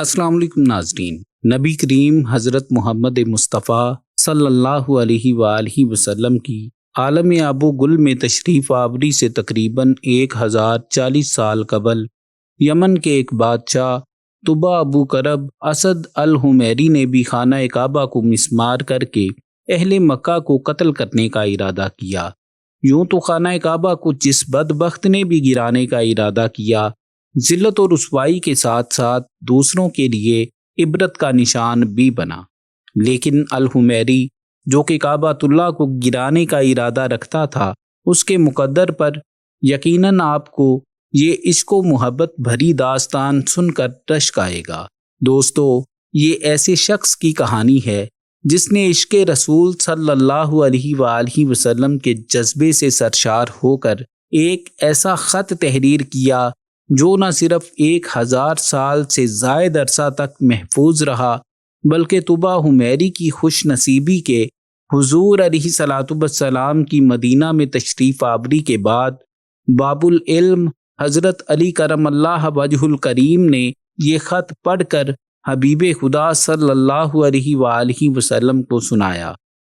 السلام علیکم ناظرین۔ نبی کریم حضرت محمد مصطفیٰ صلی اللہ علیہ وآلہ وسلم کی عالم ابو گل میں تشریف آوری سے تقریباً 1040 سال قبل یمن کے ایک بادشاہ طبا ابو کرب اسد الحمیری نے بھی خانہ کعبہ کو مسمار کر کے اہل مکہ کو قتل کرنے کا ارادہ کیا۔ یوں تو خانہ کعبہ کو جس بدبخت نے بھی گرانے کا ارادہ کیا، ذلت و رسوائی کے ساتھ ساتھ دوسروں کے لیے عبرت کا نشان بھی بنا، لیکن الحمیری جو کہ کعبۃ اللہ کو گرانے کا ارادہ رکھتا تھا، اس کے مقدر پر یقیناً آپ کو یہ عشق و محبت بھری داستان سن کر رشک آئے گا۔ دوستو، یہ ایسے شخص کی کہانی ہے جس نے عشق رسول صلی اللہ علیہ وآلہ وسلم کے جذبے سے سرشار ہو کر ایک ایسا خط تحریر کیا جو نہ صرف 1000 سال سے زائد عرصہ تک محفوظ رہا، بلکہ طبا حمیری کی خوش نصیبی کے حضور علیہ صلاۃ والسلام کی مدینہ میں تشریف آوری کے بعد باب العلم حضرت علی کرم اللہ وجہ الکریم نے یہ خط پڑھ کر حبیب خدا صلی اللہ علیہ وآلہ وسلم کو سنایا۔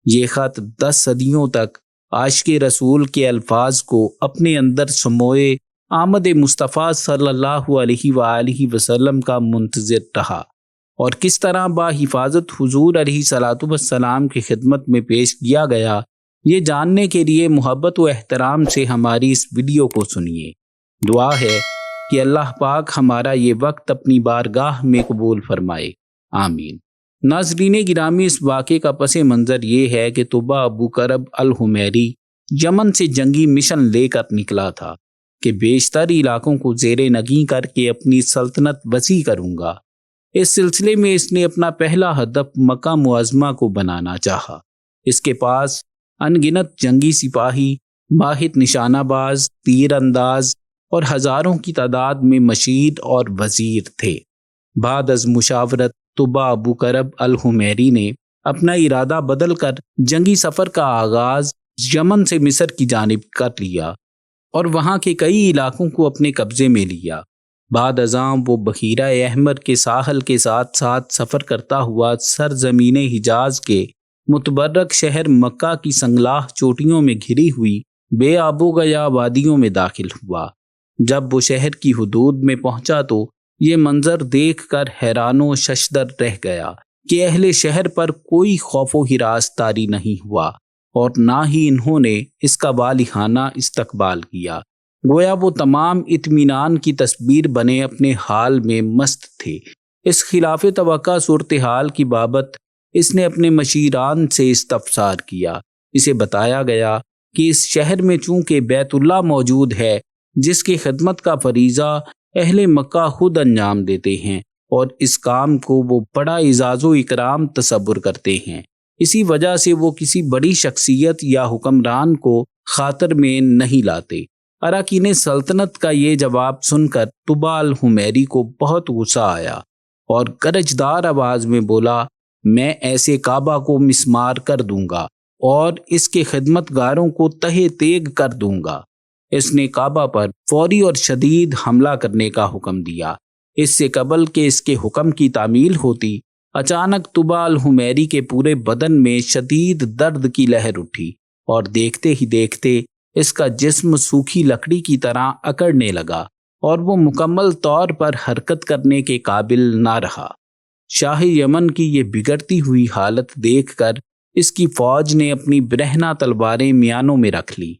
یہ خط 10 صدیوں تک عاشق رسول کے الفاظ کو اپنے اندر سموئے آمد مصطفیٰ صلی اللہ علیہ وآلہ وسلم کا منتظر رہا، اور کس طرح با حفاظت حضور علیہ صلاۃ والسلام کی خدمت میں پیش کیا گیا، یہ جاننے کے لیے محبت و احترام سے ہماری اس ویڈیو کو سنیے۔ دعا ہے کہ اللہ پاک ہمارا یہ وقت اپنی بارگاہ میں قبول فرمائے، آمین۔ ناظرین گرامی، اس واقعے کا پس منظر یہ ہے کہ طبا ابو کرب الحمیری یمن سے جنگی مشن لے کر نکلا تھا کہ بیشتر علاقوں کو زیر نگیں کر کے اپنی سلطنت وسیع کروں گا۔ اس سلسلے میں اس نے اپنا پہلا ہدف مکہ معظمہ کو بنانا چاہا۔ اس کے پاس ان گنت جنگی سپاہی، ماہر نشانہ باز، تیر انداز اور ہزاروں کی تعداد میں مشیر اور وزیر تھے۔ بعد از مشاورت طبا ابو کرب الحمیری نے اپنا ارادہ بدل کر جنگی سفر کا آغاز یمن سے مصر کی جانب کر لیا اور وہاں کے کئی علاقوں کو اپنے قبضے میں لیا۔ بعد ازاں وہ بحیرہ احمر کے ساحل کے ساتھ ساتھ سفر کرتا ہوا سرزمین حجاز کے متبرک شہر مکہ کی سنگلاہ چوٹیوں میں گھری ہوئی بے آب و گیا وادیوں میں داخل ہوا۔ جب وہ شہر کی حدود میں پہنچا تو یہ منظر دیکھ کر حیران و ششدر رہ گیا کہ اہل شہر پر کوئی خوف و ہراس طاری نہیں ہوا، اور نہ ہی انہوں نے اس کا والہانہ استقبال کیا، گویا وہ تمام اطمینان کی تصویر بنے اپنے حال میں مست تھے۔ اس خلاف توقع صورتحال کی بابت اس نے اپنے مشیران سے استفسار کیا۔ اسے بتایا گیا کہ اس شہر میں چونکہ بیت اللہ موجود ہے، جس کی خدمت کا فریضہ اہل مکہ خود انجام دیتے ہیں، اور اس کام کو وہ بڑا اعزاز و اکرام تصور کرتے ہیں۔ اسی وجہ سے وہ کسی بڑی شخصیت یا حکمران کو خاطر میں نہیں لاتے۔ اراکین سلطنت کا یہ جواب سن کر طبا الحمیری کو بہت غصہ آیا اور گرجدار آواز میں بولا، میں ایسے کعبہ کو مسمار کر دوں گا اور اس کے خدمتگاروں کو تہہ تیگ کر دوں گا۔ اس نے کعبہ پر فوری اور شدید حملہ کرنے کا حکم دیا۔ اس سے قبل کہ اس کے حکم کی تعمیل ہوتی، اچانک طبا الحمیری کے پورے بدن میں شدید درد کی لہر اٹھی، اور دیکھتے ہی دیکھتے اس کا جسم سوکھی لکڑی کی طرح اکڑنے لگا اور وہ مکمل طور پر حرکت کرنے کے قابل نہ رہا۔ شاہ یمن کی یہ بگڑتی ہوئی حالت دیکھ کر اس کی فوج نے اپنی برہنہ تلواریں میانوں میں رکھ لی۔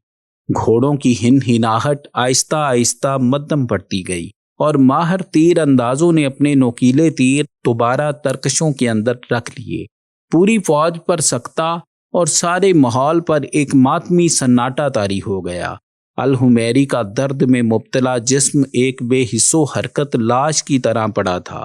گھوڑوں کی ہن ہناہٹ آہستہ آہستہ مدھم پڑتی گئی، اور ماہر تیر اندازوں نے اپنے نوکیلے تیر دوبارہ ترکشوں کے اندر رکھ لیے۔ پوری فوج پر سکتہ اور سارے ماحول پر ایک ماتمی سناٹا طاری ہو گیا۔ الحمیری کا درد میں مبتلا جسم ایک بے حس و حرکت لاش کی طرح پڑا تھا۔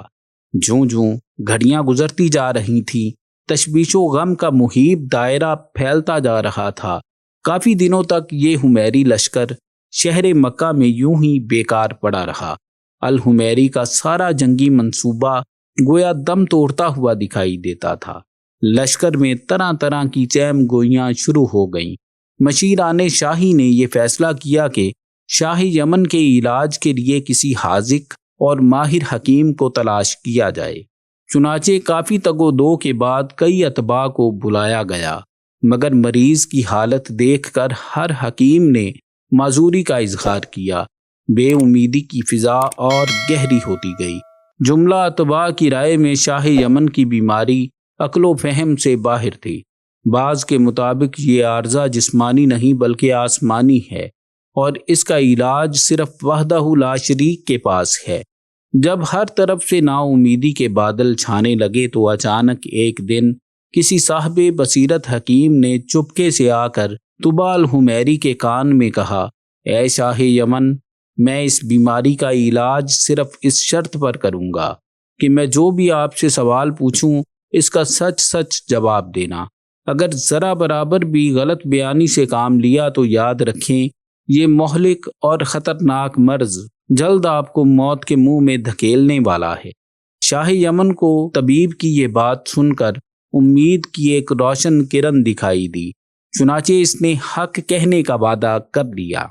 جوں جوں گھڑیاں گزرتی جا رہی تھیں، تشویش و غم کا محیط دائرہ پھیلتا جا رہا تھا۔ کافی دنوں تک یہ حمیری لشکر شہر مکہ میں یوں ہی بیکار پڑا رہا۔ الحمیری کا سارا جنگی منصوبہ گویا دم توڑتا ہوا دکھائی دیتا تھا۔ لشکر میں طرح طرح کی چیم گوئیاں شروع ہو گئیں۔ مشیران شاہی نے یہ فیصلہ کیا کہ شاہ یمن کے علاج کے لیے کسی حاذق اور ماہر حکیم کو تلاش کیا جائے۔ چنانچہ کافی تگ و دو کے بعد کئی اتباع کو بلایا گیا، مگر مریض کی حالت دیکھ کر ہر حکیم نے معذوری کا اظہار کیا۔ بے امیدی کی فضا اور گہری ہوتی گئی۔ جملہ اتباع کی رائے میں شاہ یمن کی بیماری عقل و فہم سے باہر تھی۔ بعض کے مطابق یہ عارضہ جسمانی نہیں بلکہ آسمانی ہے، اور اس کا علاج صرف وحدہ لا شریک کے پاس ہے۔ جب ہر طرف سے نا امیدی کے بادل چھانے لگے تو اچانک ایک دن کسی صاحب بصیرت حکیم نے چپکے سے آ کر طباء الحمیری کے کان میں کہا، اے شاہ یمن، میں اس بیماری کا علاج صرف اس شرط پر کروں گا کہ میں جو بھی آپ سے سوال پوچھوں اس کا سچ سچ جواب دینا۔ اگر ذرا برابر بھی غلط بیانی سے کام لیا تو یاد رکھیں یہ مہلک اور خطرناک مرض جلد آپ کو موت کے منہ میں دھکیلنے والا ہے۔ شاہ یمن کو طبیب کی یہ بات سن کر امید کی ایک روشن کرن دکھائی دی، چنانچہ اس نے حق کہنے کا وعدہ کر لیا۔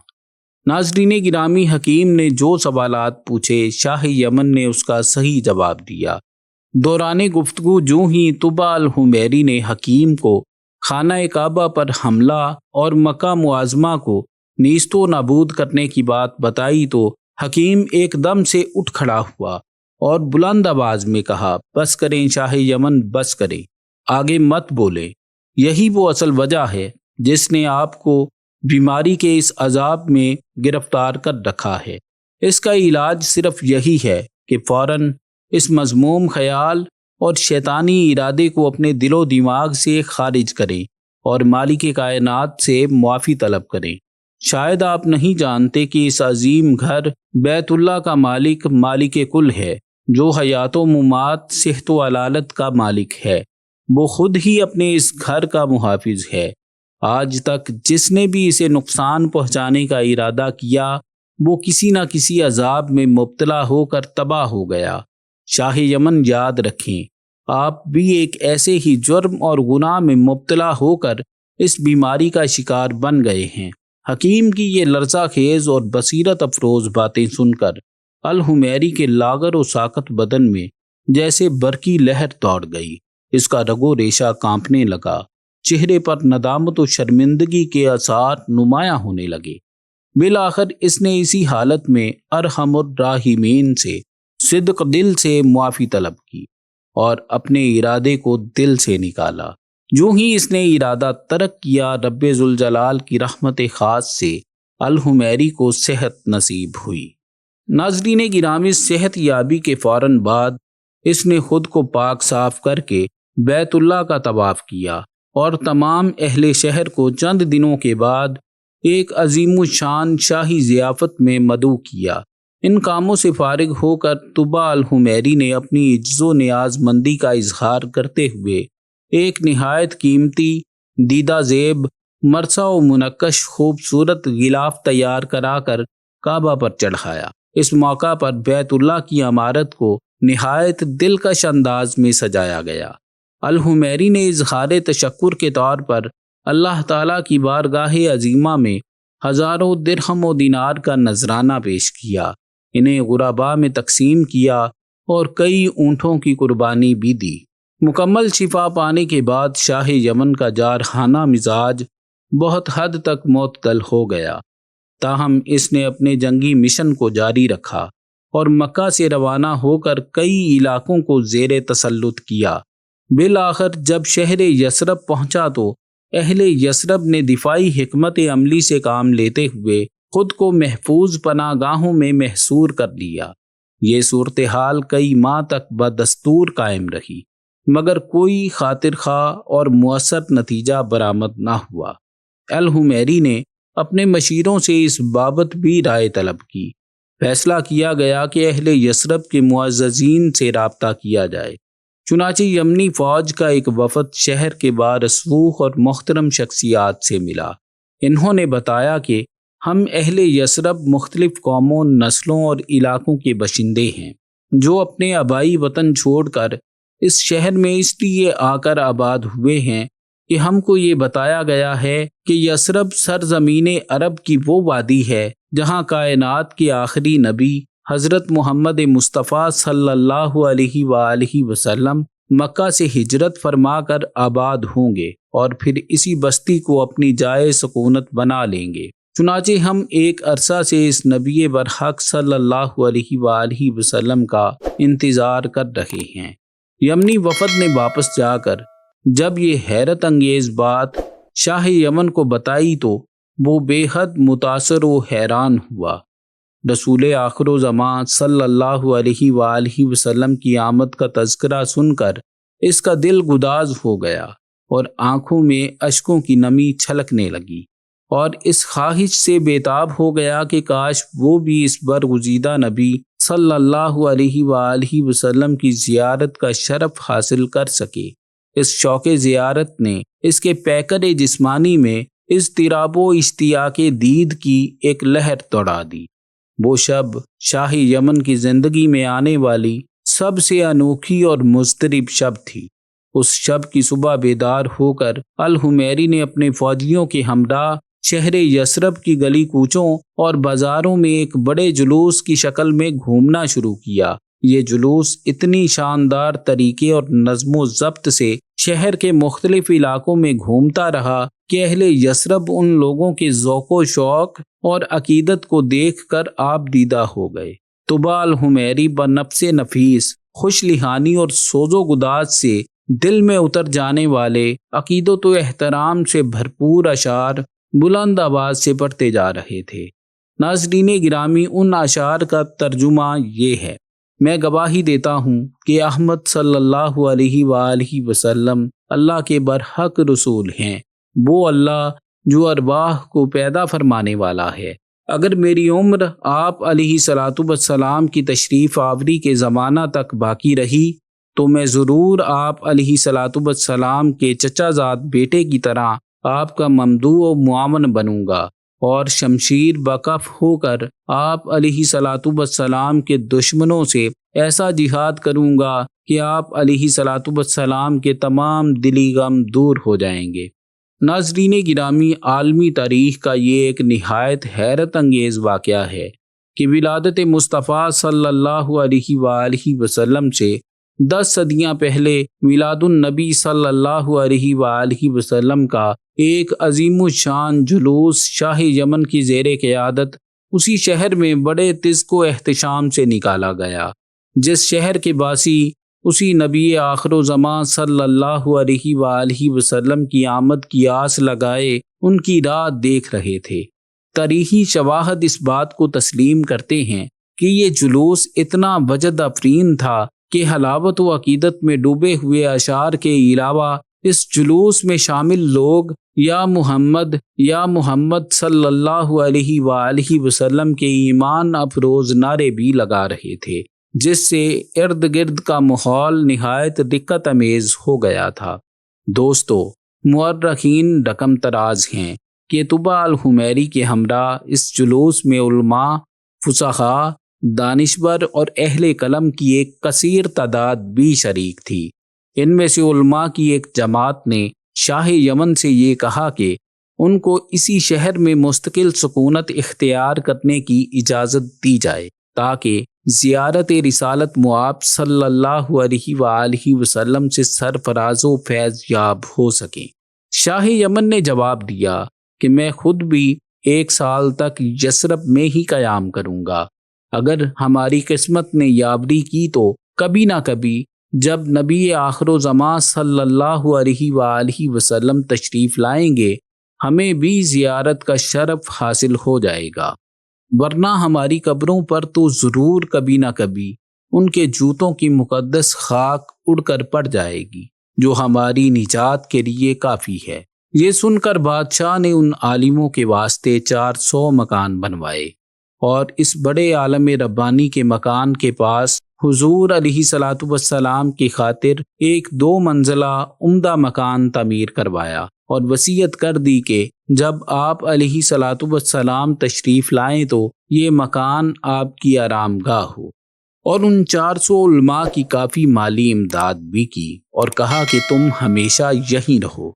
ناظرین گرامی، حکیم نے جو سوالات پوچھے شاہ یمن نے اس کا صحیح جواب دیا۔ دوران گفتگو جو ہی طباء الحمیری نے حکیم کو خانہ کعبہ پر حملہ اور مکہ معظمہ کو نیست و نابود کرنے کی بات بتائی تو حکیم ایک دم سے اٹھ کھڑا ہوا اور بلند آواز میں کہا، بس کریں شاہ یمن، بس کریں، آگے مت بولیں۔ یہی وہ اصل وجہ ہے جس نے آپ کو بیماری کے اس عذاب میں گرفتار کر رکھا ہے۔ اس کا علاج صرف یہی ہے کہ فوراً اس مذموم خیال اور شیطانی ارادے کو اپنے دل و دماغ سے خارج کریں اور مالک کائنات سے معافی طلب کریں۔ شاید آپ نہیں جانتے کہ اس عظیم گھر بیت اللہ کا مالک مالک کل ہے، جو حیات و ممات، صحت و علالت کا مالک ہے۔ وہ خود ہی اپنے اس گھر کا محافظ ہے۔ آج تک جس نے بھی اسے نقصان پہنچانے کا ارادہ کیا وہ کسی نہ کسی عذاب میں مبتلا ہو کر تباہ ہو گیا۔ شاہ یمن، یاد رکھیں آپ بھی ایک ایسے ہی جرم اور گناہ میں مبتلا ہو کر اس بیماری کا شکار بن گئے ہیں۔ حکیم کی یہ لرزہ خیز اور بصیرت افروز باتیں سن کر الحمیری کے لاغر و ساکت بدن میں جیسے برقی لہر دوڑ گئی۔ اس کا رگ و ریشہ کانپنے لگا، چہرے پر ندامت و شرمندگی کے آثار نمایاں ہونے لگے۔ بالآخر اس نے اسی حالت میں ارحم الراحمین سے صدق دل سے معافی طلب کی اور اپنے ارادے کو دل سے نکالا۔ جو ہی اس نے ارادہ ترک کیا، رب ذوالجلال کی رحمت خاص سے الحمیری کو صحت نصیب ہوئی۔ ناظرین گرامی، صحت یابی کے فوراً بعد اس نے خود کو پاک صاف کر کے بیت اللہ کا طواف کیا اور تمام اہل شہر کو چند دنوں کے بعد ایک عظیم الشان شاہی ضیافت میں مدعو کیا۔ ان کاموں سے فارغ ہو کر طباء الحمیری نے اپنی عجز و نیاز مندی کا اظہار کرتے ہوئے ایک نہایت قیمتی، دیدہ زیب، مرصع و منقش خوبصورت غلاف تیار کرا کر کعبہ پر چڑھایا۔ اس موقع پر بیت اللہ کی عمارت کو نہایت دلکش انداز میں سجایا گیا۔ الحمیری نے اظہار تشکر کے طور پر اللہ تعالیٰ کی بارگاہ عظیمہ میں ہزاروں درہم و دینار کا نذرانہ پیش کیا، انہیں غرباء میں تقسیم کیا اور کئی اونٹوں کی قربانی بھی دی۔ مکمل شفا پانے کے بعد شاہ یمن کا جارحانہ مزاج بہت حد تک معتدل ہو گیا، تاہم اس نے اپنے جنگی مشن کو جاری رکھا اور مکہ سے روانہ ہو کر کئی علاقوں کو زیر تسلط کیا۔ بالآخر جب شہر یثرب پہنچا تو اہل یثرب نے دفاعی حکمت عملی سے کام لیتے ہوئے خود کو محفوظ پناہ گاہوں میں محصور کر لیا۔ یہ صورتحال کئی ماہ تک بدستور قائم رہی، مگر کوئی خاطر خواہ اور مؤثر نتیجہ برآمد نہ ہوا۔ الحمیری نے اپنے مشیروں سے اس بابت بھی رائے طلب کی۔ فیصلہ کیا گیا کہ اہل یثرب کے معززین سے رابطہ کیا جائے۔ چنانچہ یمنی فوج کا ایک وفد شہر کے بارسوخ اور محترم شخصیات سے ملا۔ انہوں نے بتایا کہ ہم اہل یثرب مختلف قوموں، نسلوں اور علاقوں کے باشندے ہیں جو اپنے آبائی وطن چھوڑ کر اس شہر میں اس لیے آ کر آباد ہوئے ہیں کہ ہم کو یہ بتایا گیا ہے کہ یثرب سرزمین عرب کی وہ وادی ہے جہاں کائنات کے آخری نبی حضرت محمد مصطفیٰ صلی اللہ علیہ وآلہ وسلم مکہ سے ہجرت فرما کر آباد ہوں گے اور پھر اسی بستی کو اپنی جائے سکونت بنا لیں گے۔ چنانچہ ہم ایک عرصہ سے اس نبی برحق صلی اللہ علیہ وآلہ وسلم کا انتظار کر رہے ہیں۔ یمنی وفد نے واپس جا کر جب یہ حیرت انگیز بات شاہ یمن کو بتائی تو وہ بے حد متاثر و حیران ہوا۔ رسول آخر زمان صلی اللہ علیہ وآلہ وسلم کی آمد کا تذکرہ سن کر اس کا دل گداز ہو گیا اور آنکھوں میں اشکوں کی نمی چھلکنے لگی، اور اس خواہش سے بےتاب ہو گیا کہ کاش وہ بھی اس برگزیدہ نبی صلی اللہ علیہ وآلہ وسلم کی زیارت کا شرف حاصل کر سکے۔ اس شوق زیارت نے اس کے پیکر جسمانی میں اضطراب و اشتیاق دید کی ایک لہر دوڑا دی۔ وہ شب شاہ یمن کی زندگی میں آنے والی سب سے انوکھی اور مضطرب شب تھی۔ اس شب کی صبح بیدار ہو کر الحمیری نے اپنے فوجیوں کے ہمراہ شہر یثرب کی گلی کوچوں اور بازاروں میں ایک بڑے جلوس کی شکل میں گھومنا شروع کیا۔ یہ جلوس اتنی شاندار طریقے اور نظم و ضبط سے شہر کے مختلف علاقوں میں گھومتا رہا کہ اہل یثرب ان لوگوں کے ذوق و شوق اور عقیدت کو دیکھ کر آپ دیدہ ہو گئے۔ طبع الحمیری بنفس نفیس، خوش لحانی اور سوز و گداز سے دل میں اتر جانے والے عقیدت و احترام سے بھرپور اشعار بلند آواز سے پڑھتے جا رہے تھے۔ ناظرین گرامی، ان اشعار کا ترجمہ یہ ہے: میں گواہی دیتا ہوں کہ احمد صلی اللہ علیہ وآلہ وسلم اللہ کے برحق رسول ہیں، وہ اللہ جو ارواح کو پیدا فرمانے والا ہے۔ اگر میری عمر آپ علیہ الصلوۃ والسلام کی تشریف آوری کے زمانہ تک باقی رہی تو میں ضرور آپ علیہ الصلوۃ والسلام کے چچا زاد بیٹے کی طرح آپ کا ممدوح و معاون بنوں گا، اور شمشیر بکف ہو کر آپ علیہ الصلوۃ والسلام کے دشمنوں سے ایسا جہاد کروں گا کہ آپ علیہ الصلوۃ والسلام کے تمام دلی غم دور ہو جائیں گے۔ ناظرین گرامی، عالمی تاریخ کا یہ ایک نہایت حیرت انگیز واقعہ ہے کہ ولادت مصطفیٰ صلی اللہ علیہ وآلہ وسلم سے 10 صدیاں پہلے میلاد النبی صلی اللہ علیہ وآلہ وسلم کا ایک عظیم الشان جلوس شاہ یمن کی زیر قیادت اسی شہر میں بڑے تزک و احتشام سے نکالا گیا، جس شہر کے باسی اسی نبی آخر زمان صلی اللہ علیہ وآلہ وسلم کی آمد کی آس لگائے ان کی راہ دیکھ رہے تھے۔ تاریخی شواہد اس بات کو تسلیم کرتے ہیں کہ یہ جلوس اتنا وجد افرین تھا کہ حلاوت و عقیدت میں ڈوبے ہوئے اشعار کے علاوہ اس جلوس میں شامل لوگ یا محمد صلی اللہ علیہ وآلہ وسلم کے ایمان افروز نعرے بھی لگا رہے تھے، جس سے ارد گرد کا ماحول نہایت دقت امیز ہو گیا تھا۔ دوستو، مورخین رقم تراز ہیں کہ طبع الحمیری کے ہمراہ اس جلوس میں علماء، فصحاء، دانشور اور اہل قلم کی ایک کثیر تعداد بھی شریک تھی۔ ان میں سے علماء کی ایک جماعت نے شاہ یمن سے یہ کہا کہ ان کو اسی شہر میں مستقل سکونت اختیار کرنے کی اجازت دی جائے تاکہ زیارت رسالت مآب صلی اللہ علیہ وآلہ وسلم سے سرفراز و فیض یاب ہو سکیں۔ شاہ یمن نے جواب دیا کہ میں خود بھی 1 سال تک یثرب میں ہی قیام کروں گا۔ اگر ہماری قسمت نے یاوری کی تو کبھی نہ کبھی جب نبی آخر زمان صلی اللہ علیہ وآلہ وسلم تشریف لائیں گے ہمیں بھی زیارت کا شرف حاصل ہو جائے گا، ورنہ ہماری قبروں پر تو ضرور کبھی نہ کبھی ان کے جوتوں کی مقدس خاک اڑ کر پڑ جائے گی جو ہماری نجات کے لیے کافی ہے۔ یہ سن کر بادشاہ نے ان عالموں کے واسطے 400 مکان بنوائے اور اس بڑے عالم ربانی کے مکان کے پاس حضور علیہ الصلوۃ والسلام کی خاطر ایک 2 منزلہ عمدہ مکان تعمیر کروایا اور وصیت کر دی کہ جب آپ علیہ الصلوۃ والسلام تشریف لائیں تو یہ مکان آپ کی آرام گاہ ہو، اور ان 400 علماء کی کافی مالی امداد بھی کی اور کہا کہ تم ہمیشہ یہیں رہو،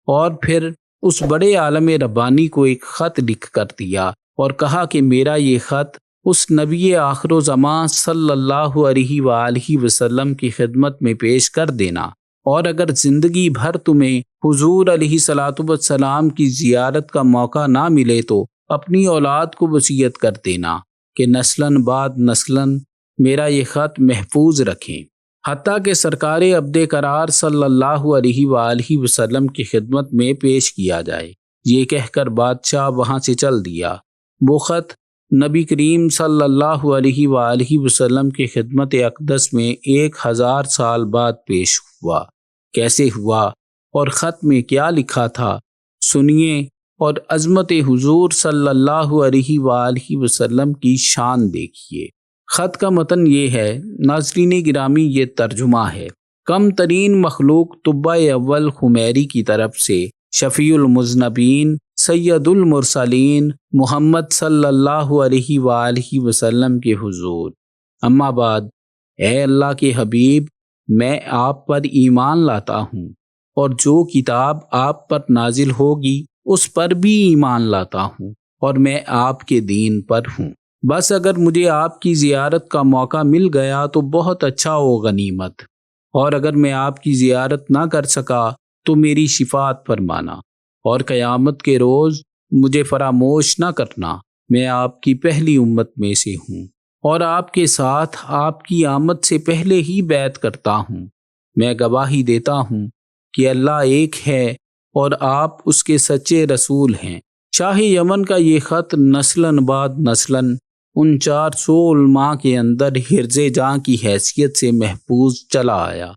اور پھر اس بڑے عالم ربانی کو ایک خط لکھ کر دیا اور کہا کہ میرا یہ خط اس نبی آخر و زمان صلی اللہ علیہ وآلہ وسلم کی خدمت میں پیش کر دینا، اور اگر زندگی بھر تمہیں حضور علیہ الصلوۃ والسلام کی زیارت کا موقع نہ ملے تو اپنی اولاد کو وصیت کر دینا کہ نسلاً بعد نسلاً میرا یہ خط محفوظ رکھیں، حتیٰ کہ سرکار عبد قرار صلی اللہ علیہ وآلہ وسلم کی خدمت میں پیش کیا جائے۔ یہ کہہ کر بادشاہ وہاں سے چل دیا۔ وہ خط نبی کریم صلی اللہ علیہ وآلہ وسلم کی خدمت اقدس میں 1000 سال بعد پیش ہوا۔ کیسے ہوا اور خط میں کیا لکھا تھا، سنیے اور عظمت حضور صلی اللہ علیہ وآلہ وسلم کی شان دیکھیے۔ خط کا متن یہ ہے، ناظرین گرامی، یہ ترجمہ ہے۔ کم ترین مخلوق طبع اول خمیری کی طرف سے شفیع المذنبین سید المرسلین محمد صلی اللہ علیہ وآلہ وسلم کے حضور، اما بعد، اے اللہ کے حبیب، میں آپ پر ایمان لاتا ہوں اور جو کتاب آپ پر نازل ہوگی اس پر بھی ایمان لاتا ہوں، اور میں آپ کے دین پر ہوں۔ بس اگر مجھے آپ کی زیارت کا موقع مل گیا تو بہت اچھا و غنیمت، اور اگر میں آپ کی زیارت نہ کر سکا تو میری شفاعت فرمانا، اور قیامت کے روز مجھے فراموش نہ کرنا۔ میں آپ کی پہلی امت میں سے ہوں اور آپ کے ساتھ آپ کی آمد سے پہلے ہی بیعت کرتا ہوں۔ میں گواہی دیتا ہوں کہ اللہ ایک ہے اور آپ اس کے سچے رسول ہیں۔ شاہ یمن کا یہ خط نسلاً بعد نسلاً ان 400 علماء کے اندر حرز جاں کی حیثیت سے محفوظ چلا آیا،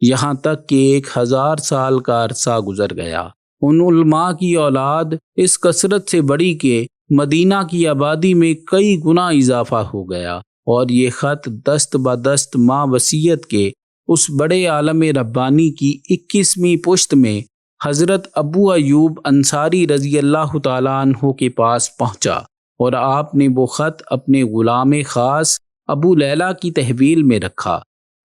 یہاں تک کہ 1000 سال کا عرصہ گزر گیا۔ ان علماء کی اولاد اس کثرت سے بڑی کہ مدینہ کی آبادی میں کئی گنا اضافہ ہو گیا، اور یہ خط دست بدست ماں وصیت کے اس بڑے عالم ربانی کی 21ویں پشت میں حضرت ابو ایوب انصاری رضی اللہ تعالیٰ عنہ کے پاس پہنچا، اور آپ نے وہ خط اپنے غلام خاص ابو لیلہ کی تحویل میں رکھا۔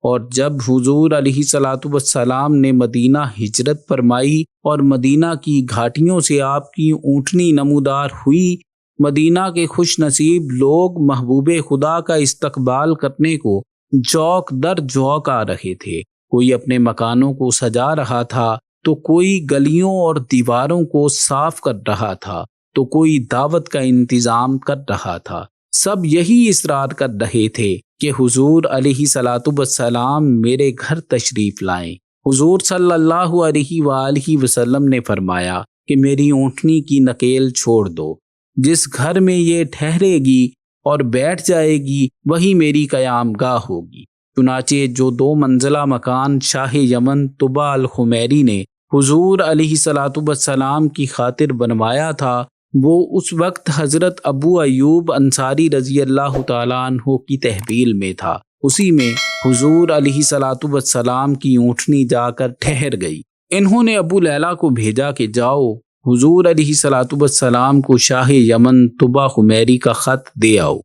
اور جب حضور علیہ الصلوۃ والسلام نے مدینہ ہجرت فرمائی اور مدینہ کی گھاٹیوں سے آپ کی اونٹنی نمودار ہوئی، مدینہ کے خوش نصیب لوگ محبوب خدا کا استقبال کرنے کو جوق در جوق آ رہے تھے۔ کوئی اپنے مکانوں کو سجا رہا تھا تو کوئی گلیوں اور دیواروں کو صاف کر رہا تھا تو کوئی دعوت کا انتظام کر رہا تھا۔ سب یہی اصرار کر رہے تھے کہ حضور علیہ الصلوۃ والسلام میرے گھر تشریف لائیں۔ حضور صلی اللہ علیہ وآلہ وسلم نے فرمایا کہ میری اونٹنی کی نکیل چھوڑ دو، جس گھر میں یہ ٹھہرے گی اور بیٹھ جائے گی وہی میری قیام گاہ ہوگی۔ چنانچہ جو 2 منزلہ مکان شاہ یمن طبع الخمیری نے حضور علیہ الصلوۃ والسلام کی خاطر بنوایا تھا، وہ اس وقت حضرت ابو ایوب انصاری رضی اللہ تعالیٰ عنہ کی تحویل میں تھا۔ اسی میں حضور علیہ الصلوۃ والسلام کی اونٹنی جا کر ٹھہر گئی۔ انہوں نے ابو لیلہ کو بھیجا کہ جاؤ حضور علیہ الصلوۃ والسلام کو شاہ یمن طبع خمیری کا خط دے آؤ۔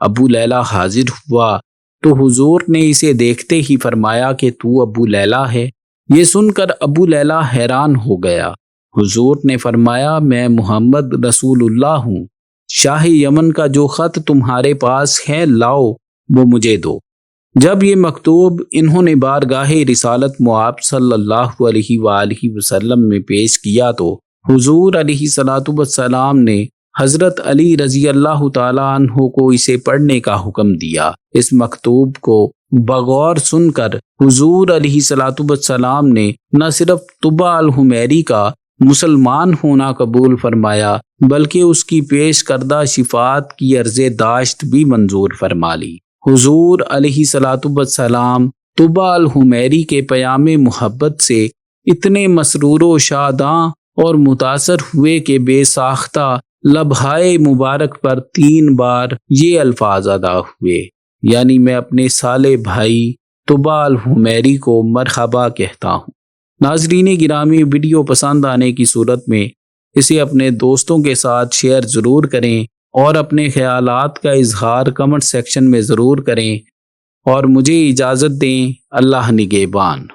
ابو لیلہ حاضر ہوا تو حضور نے اسے دیکھتے ہی فرمایا کہ تو ابو لیلہ ہے۔ یہ سن کر ابو لیلہ حیران ہو گیا۔ حضور نے فرمایا، میں محمد رسول اللہ ہوں، شاہ یمن کا جو خط تمہارے پاس ہے لاؤ، وہ مجھے دو۔ جب یہ مکتوب انہوں نے بارگاہ رسالت مآب صلی اللہ علیہ وآلہ وسلم میں پیش کیا تو حضور علیہ الصلوۃ والسلام نے حضرت علی رضی اللہ تعالیٰ عنہ کو اسے پڑھنے کا حکم دیا۔ اس مکتوب کو بغور سن کر حضور علیہ الصلوۃ والسلام نے نہ صرف طبع الخمیری کا مسلمان ہونا قبول فرمایا بلکہ اس کی پیش کردہ شفاعت کی عرض داشت بھی منظور فرما لی۔ حضور علیہ الصلوۃ والسلام طبع الخمیری کے پیام محبت سے اتنے مسرور و شاداں اور متاثر ہوئے کہ بے ساختہ لبہائے مبارک پر 3 بار یہ الفاظ ادا ہوئے، یعنی میں اپنے صالح بھائی طبع الخمیری کو مرحبا کہتا ہوں۔ ناظرین گرامی، ویڈیو پسند آنے کی صورت میں اسے اپنے دوستوں کے ساتھ شیئر ضرور کریں اور اپنے خیالات کا اظہار کمنٹ سیکشن میں ضرور کریں، اور مجھے اجازت دیں۔ اللہ نگہبان۔